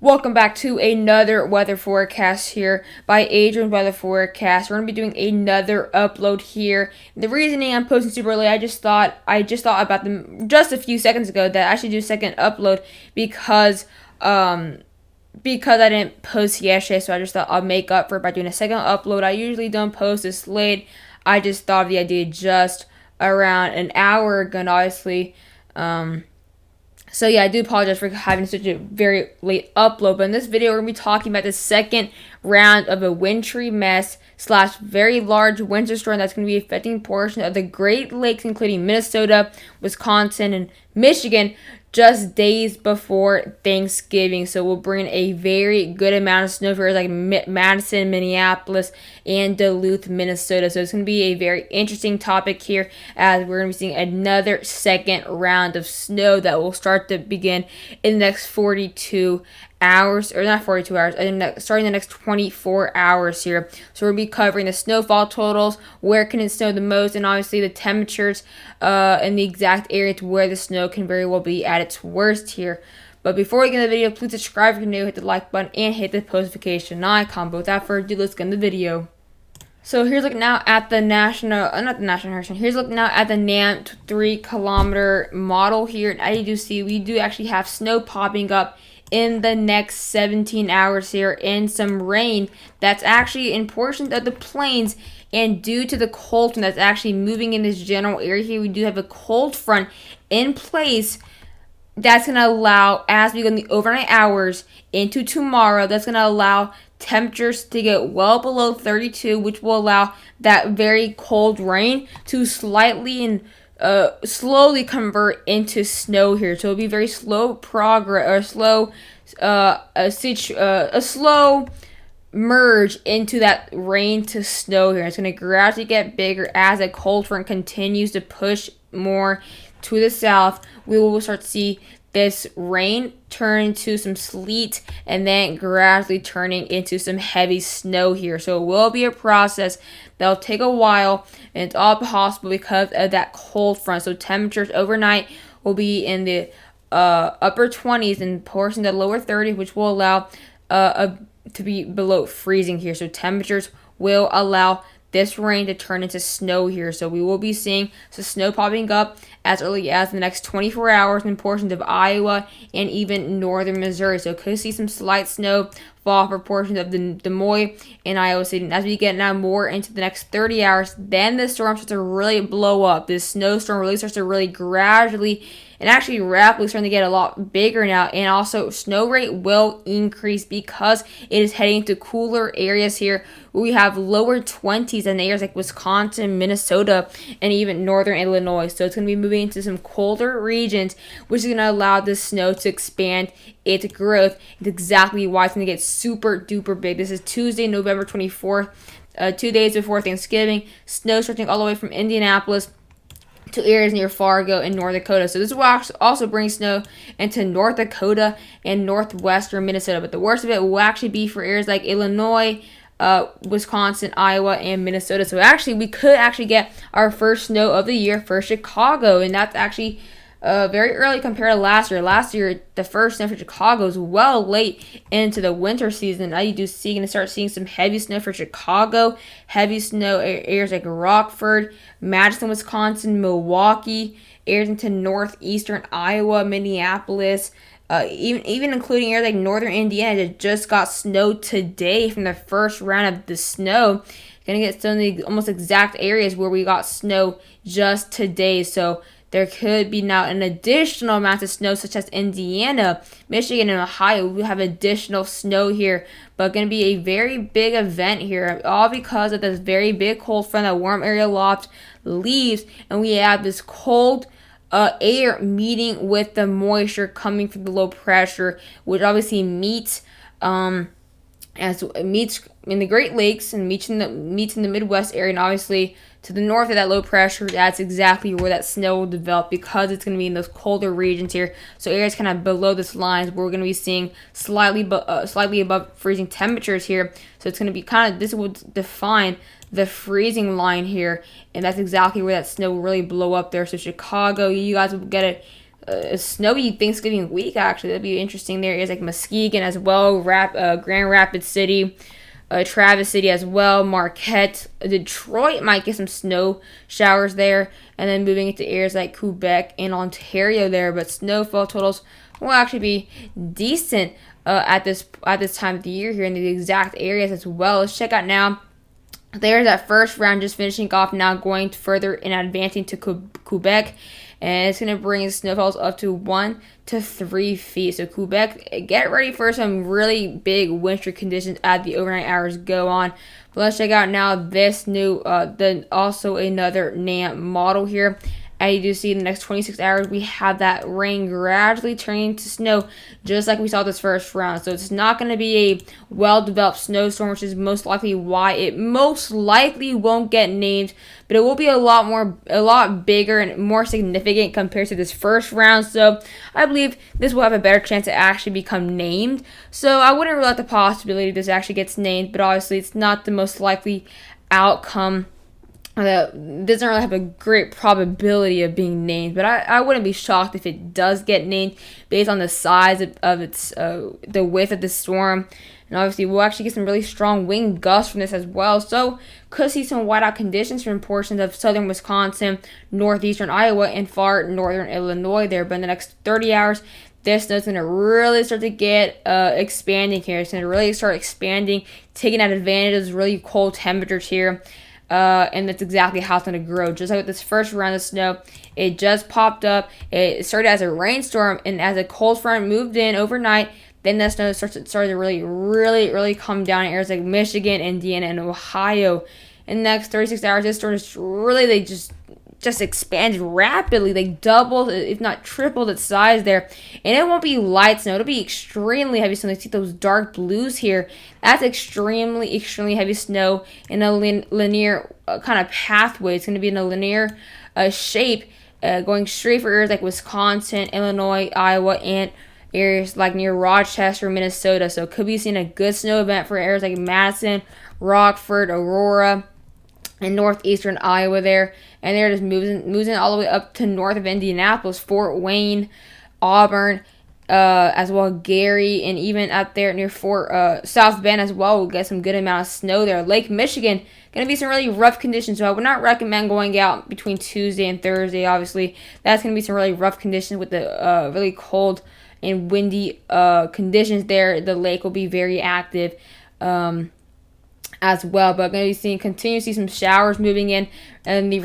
Welcome back to another weather forecast here by Adrian's Weather Forecast. We're gonna be doing another upload here. The reasoning I'm posting super late, I just thought about them just a few seconds ago that I should do a second upload because I didn't post yesterday, so I just thought I'll make up for it by doing a second upload. I usually don't post this late. I just thought of the idea just around an hour ago, and obviously. So yeah, I do apologize for having such a very late upload, but in this video we're going to be talking about the second round of a wintry mess / very large winter storm that's going to be affecting portions of the Great Lakes, including Minnesota, Wisconsin, and Michigan, just days before Thanksgiving. So we'll bring a very good amount of snow for areas like Madison, Minneapolis, and Duluth, Minnesota. So it's going to be a very interesting topic here as we're going to be seeing another second round of snow that will start to begin in the next 42 hours, or not 42 hours, starting the next 24 hours here. So we'll be covering the snowfall totals, where can it snow the most, and obviously the temperatures and the exact areas where the snow can very well be at its worst here. But before we get into the video, please subscribe if you're new, hit the like button, and hit the post notification icon. But without further ado, let's get into the video. So here's looking now at the here's looking now at the NAM 3-kilometer model here. And as you do see, we do actually have snow popping up in the next 17 hours here, and some rain that's actually in portions of the plains. And due to the cold front that's actually moving in this general area here, we do have a cold front in place that's going to allow, as we go in the overnight hours into tomorrow, that's going to allow temperatures to get well below 32, which will allow that very cold rain to slowly convert into snow here. So it'll be very slow progress, or a slow merge into that rain to snow here. It's going to gradually get bigger as a cold front continues to push more to the south. We will start to see this rain turn into some sleet and then gradually turning into some heavy snow here. So it will be a process that'll take a while, and it's all possible because of that cold front. So temperatures overnight will be in the upper 20s and portions of the lower 30s, which will allow to be below freezing here. So temperatures will allow this rain to turn into snow here. So we will be seeing some snow popping up as early as the next 24 hours in portions of Iowa and even northern Missouri. So could see some slight snow fall for portions of the Des Moines and Iowa City. And as we get now more into the next 30 hours, then the storm starts to really blow up. This snowstorm really starts to really gradually and actually rapidly starting to get a lot bigger now. And also snow rate will increase because it is heading to cooler areas here where we have lower 20s in areas like Wisconsin, Minnesota, and even northern Illinois. So it's going to be moving into some colder regions, which is going to allow the snow to expand its growth. It's exactly why it's going to get super duper big. This is Tuesday, November 24th, 2 days before Thanksgiving. Snow stretching all the way from Indianapolis to areas near Fargo and North Dakota. So this will also bring snow into North Dakota and northwestern Minnesota. But the worst of it will actually be for areas like Illinois, Wisconsin, Iowa, and Minnesota. So actually, we could actually get our first snow of the year for Chicago, and that's actually very early compared to last year. Last year, the first snow for Chicago was well late into the winter season. Now you do see, going to start seeing some heavy snow for Chicago, heavy snow areas like Rockford, Madison, Wisconsin, Milwaukee, areas into northeastern Iowa, Minneapolis, even including areas like northern Indiana that just got snow today from the first round of the snow. Going to get some of the almost exact areas where we got snow just today. So there could be now an additional amount of snow, such as Indiana, Michigan, and Ohio. We have additional snow here, but going to be a very big event here, all because of this very big cold front that warm area loft leaves, and we have this cold air meeting with the moisture coming from the low pressure, which obviously meets in the Great Lakes and meets in the Midwest area, and obviously to the north of that low pressure, that's exactly where that snow will develop because it's going to be in those colder regions here. So areas kind of below this line, where we're going to be seeing slightly above freezing temperatures here. So it's going to be this will define the freezing line here, and that's exactly where that snow will really blow up there. So Chicago, you guys will get it a snowy Thanksgiving week. Actually, that'd be interesting. There is like Muskegon as well, Grand Rapids City, Travis City as well, Marquette, Detroit might get some snow showers there, and then moving into areas like Quebec and Ontario there. But snowfall totals will actually be decent at this time of the year here in the exact areas as well. Let's check out now. There's that first round just finishing off now, going further and advancing to Quebec, and it's going to bring snowfalls up to 1 to 3 feet. So Quebec, get ready for some really big wintry conditions as the overnight hours go on. But let's check out now this new, also another NAM model here. As you do see, in the next 26 hours, we have that rain gradually turning to snow, just like we saw this first round. So it's not going to be a well-developed snowstorm, which is most likely why it most likely won't get named. But it will be a lot bigger and more significant compared to this first round. So I believe this will have a better chance to actually become named. So I wouldn't rule out the possibility this actually gets named, but obviously it's not the most likely outcome. That doesn't really have a great probability of being named, but I wouldn't be shocked if it does get named based on the size of its the width of the storm, and obviously we'll actually get some really strong wind gusts from this as well. So could see some whiteout conditions from portions of southern Wisconsin, northeastern Iowa, and far northern Illinois there. But in the next 30 hours, this snow's going to really start to get expanding here. It's going to really start expanding, taking advantage of those really cold temperatures here. And that's exactly how it's going to grow. Just like with this first round of snow, it just popped up. It started as a rainstorm, and as a cold front moved in overnight, then that snow started to really come down in areas like Michigan, Indiana, and Ohio. In the next 36 hours, this storm is really, they just expanded rapidly. They doubled, if not tripled its size there. And it won't be light snow. It'll be extremely heavy snow. You see those dark blues here. That's extremely heavy snow in a linear kind of pathway. It's going to be in a linear shape going straight for areas like Wisconsin, Illinois, Iowa, and areas like near Rochester, Minnesota. So could be seeing a good snow event for areas like Madison, Rockford, Aurora, and northeastern Iowa there. And they're just moving all the way up to north of Indianapolis, Fort Wayne, Auburn, as well Gary, and even up there near Fort South Bend as well. We'll get some good amount of snow there. Lake Michigan, going to be some really rough conditions, so I would not recommend going out between Tuesday and Thursday. Obviously, that's going to be some really rough conditions with the really cold and windy conditions there. The lake will be very active as well, but going to be continue to see some showers moving in, and the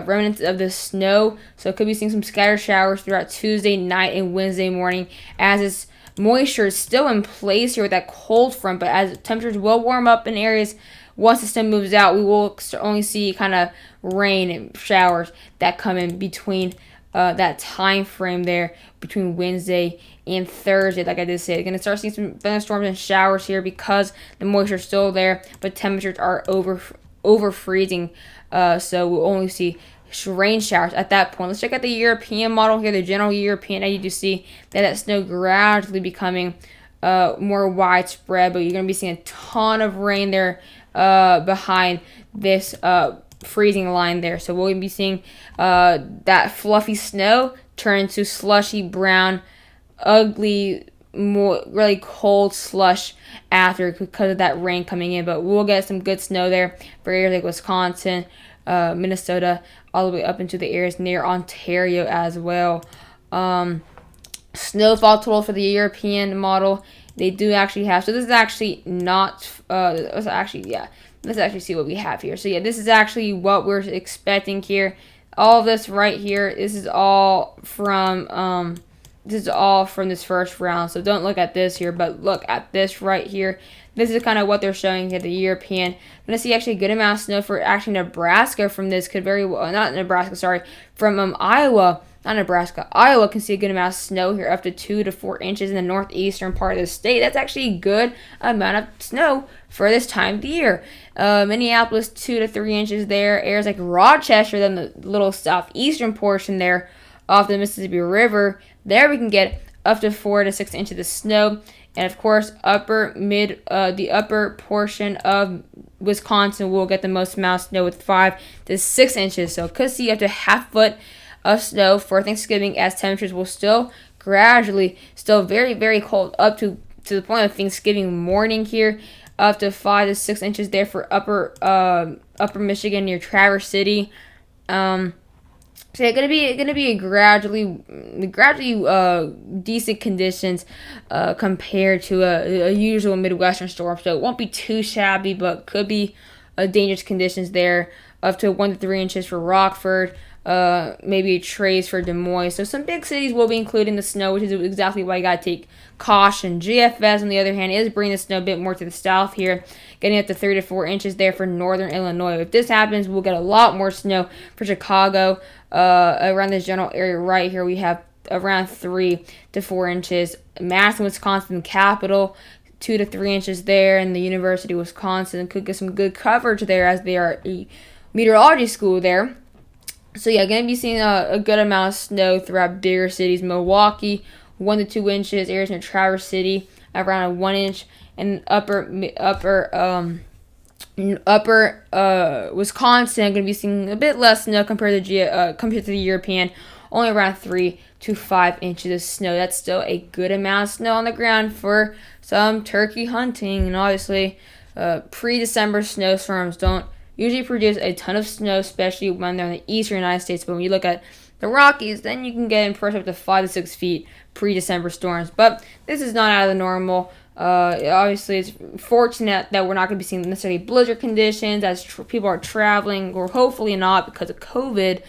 remnants of the snow. So could be seeing some scattered showers throughout Tuesday night and Wednesday morning, as this moisture is still in place here with that cold front. But as temperatures will warm up in areas, once the stem moves out, we will only see kind of rain and showers that come in between that time frame there between Wednesday and Thursday. Like I did say, going to start seeing some thunderstorms and showers here because the moisture is still there, but temperatures are over freezing. So we'll only see rain showers at that point. Let's check out the European model here, the general European. As you do see that snow gradually becoming more widespread, but you're going to be seeing a ton of rain there behind this freezing line there. So we'll be seeing that fluffy snow turn into slushy brown, ugly, more really cold slush after because of that rain coming in. But we'll get some good snow there for areas like Wisconsin, Minnesota, all the way up into the areas near Ontario as well. Snowfall total for the European model, they do actually have. So this is actually not. Let's actually see what we have here. So yeah, this is actually what we're expecting here. All of this right here, this is all from this first round. So don't look at this here, but look at this right here. This is kind of what they're showing here, the European. I'm going to see actually a good amount of snow for actually Nebraska from this. Could very well, not Nebraska, sorry, from Iowa. Not Nebraska. Iowa can see a good amount of snow here, up to 2 to 4 inches in the northeastern part of the state. That's actually a good amount of snow for this time of the year. Minneapolis, 2 to 3 inches there. Areas like Rochester, then the little southeastern portion there off the Mississippi River. There we can get up to 4 to 6 inches of snow. And of course, the upper portion of Wisconsin will get the most amount of snow with 5 to 6 inches. So could see up to half foot of snow for Thanksgiving, as temperatures will still gradually, still very, very cold up to the point of Thanksgiving morning here, up to 5 to 6 inches there for upper Michigan near Traverse City. So yeah, gonna be a gradually decent conditions compared to a usual Midwestern storm. So it won't be too shabby, but could be dangerous conditions there. Up to 1 to 3 inches for Rockford, maybe a trace for Des Moines. So some big cities will be including the snow, which is exactly why you gotta take caution. GFS, on the other hand, is bringing the snow a bit more to the south here, getting up to 3 to 4 inches there for northern Illinois. If this happens, we'll get a lot more snow for Chicago. Around this general area right here, we have around 3 to 4 inches. Madison, Wisconsin, capital, 2 to 3 inches there, and the University of Wisconsin could get some good coverage there as they are a meteorology school there. So yeah, gonna be seeing a good amount of snow throughout bigger cities. Milwaukee, 1 to 2 inches. Areas near Traverse City, around a 1 inch, and upper Wisconsin going to be seeing a bit less snow compared to the European, only around 3 to 5 inches of snow. That's still a good amount of snow on the ground for some turkey hunting, and obviously pre-December snowstorms don't usually produce a ton of snow, especially when they're in the eastern United States. But when you look at the Rockies, then you can get in pressure up to 5 to 6 feet pre-December storms. But this is not out of the normal. Obviously, it's fortunate that we're not going to be seeing necessarily blizzard conditions as people are traveling, or hopefully not because of COVID.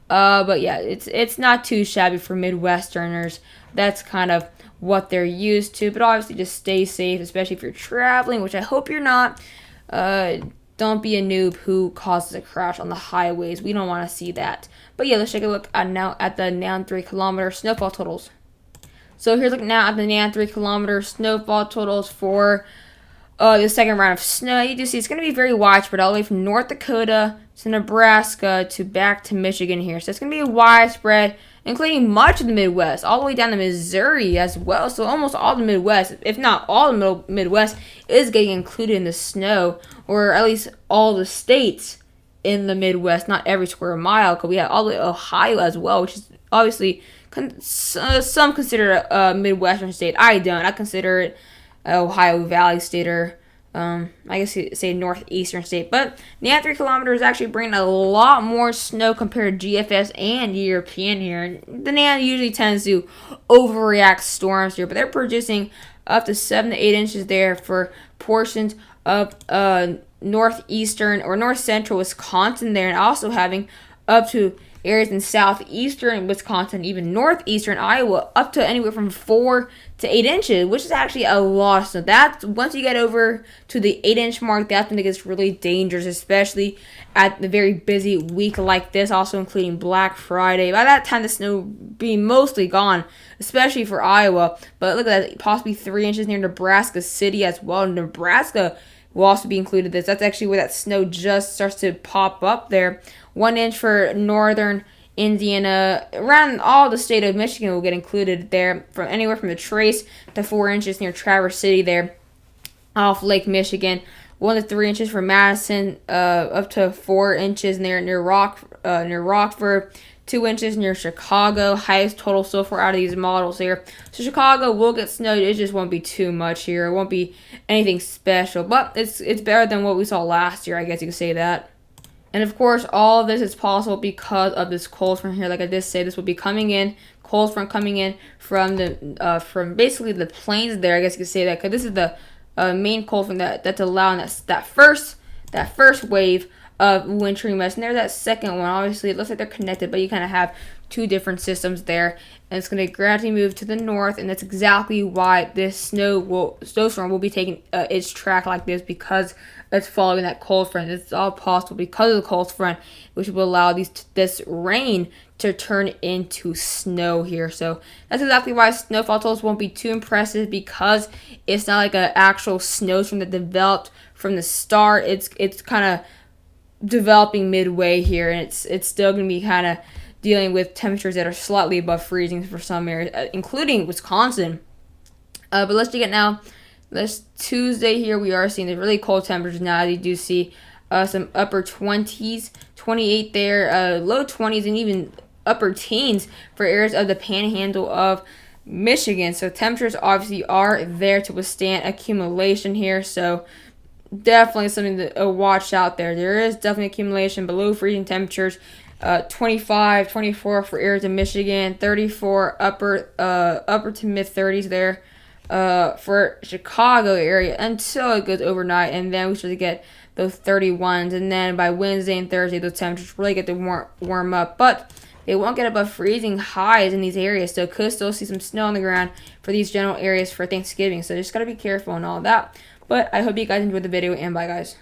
But yeah, it's not too shabby for Midwesterners. That's kind of what they're used to. But obviously, just stay safe, especially if you're traveling, which I hope you're not. Don't be a noob who causes a crash on the highways. We don't want to see that. But yeah, let's take a look at the now 3-kilometer snowfall totals. So here's looking now at the now 3-kilometer snowfall totals for the second round of snow. You do see it's going to be very widespread all the way from North Dakota to Nebraska to back to Michigan here. So it's going to be widespread, including much of the Midwest, all the way down to Missouri as well. So almost all the Midwest, if not all the Midwest, is getting included in the snow, or at least all the states in the Midwest, not every square mile, because we have all the way to Ohio as well, which is obviously some consider a Midwestern state. I don't. I consider it Ohio Valley state, or I guess you say northeastern state. But the 3 kilometers is actually bringing a lot more snow compared to GFS and European here. The NAN usually tends to overreact storms here, but they're producing up to 7 to 8 inches there for portions of northeastern or north central Wisconsin there, and also having up to areas in southeastern Wisconsin, even northeastern Iowa, up to anywhere from 4 to 8 inches, which is actually a lot. So that's, once you get over to the 8-inch mark, that's when it gets really dangerous, especially at the very busy week like this, also including Black Friday. By that time, the snow will be mostly gone, especially for Iowa. But look at that, possibly 3 inches near Nebraska City as well. Nebraska will also be included this. That's actually where that snow just starts to pop up there. 1 inch for northern Indiana. Around all the state of Michigan will get included there, from anywhere from the Trace to 4 inches near Traverse City there off Lake Michigan. 1 to 3 inches for Madison, up to 4 inches near Rockford. 2 inches near Chicago. Highest total so far out of these models here. So Chicago will get snowed. It just won't be too much here. It won't be anything special, but it's better than what we saw last year, I guess you could say that. And of course, all of this is possible because of this cold front here. Like I just said, this will be coming in, cold front coming in from from basically the plains there. I guess you could say that, because this is the main cold front that's allowing that first wave of wintry mist. And there's that second one. Obviously, it looks like they're connected, but you kind of have two different systems there, and it's going to gradually move to the north, and that's exactly why this snowstorm will be taking its track like this, because it's following that cold front. It's all possible because of the cold front, which will allow this rain to turn into snow here. So that's exactly why snowfall totals won't be too impressive, because it's not like an actual snowstorm that developed from the start. It's kind of developing midway here, and it's still going to be kind of dealing with temperatures that are slightly above freezing for some areas, including Wisconsin. But let's take it now. This Tuesday here, we are seeing the really cold temperatures now. You do see some upper 20s, 28 there, low 20s, and even upper teens for areas of the panhandle of Michigan. So temperatures obviously are there to withstand accumulation here. So definitely something to watch out there. There is definitely accumulation below freezing temperatures. 25, 24 for areas of Michigan, 34 upper to mid 30s there for Chicago area until it goes overnight, and then we start to get those 31s, and then by Wednesday and Thursday those temperatures really get to warm up, but they won't get above freezing highs in these areas, so could still see some snow on the ground for these general areas for Thanksgiving. So just gotta be careful and all that. But I hope you guys enjoyed the video, and bye guys.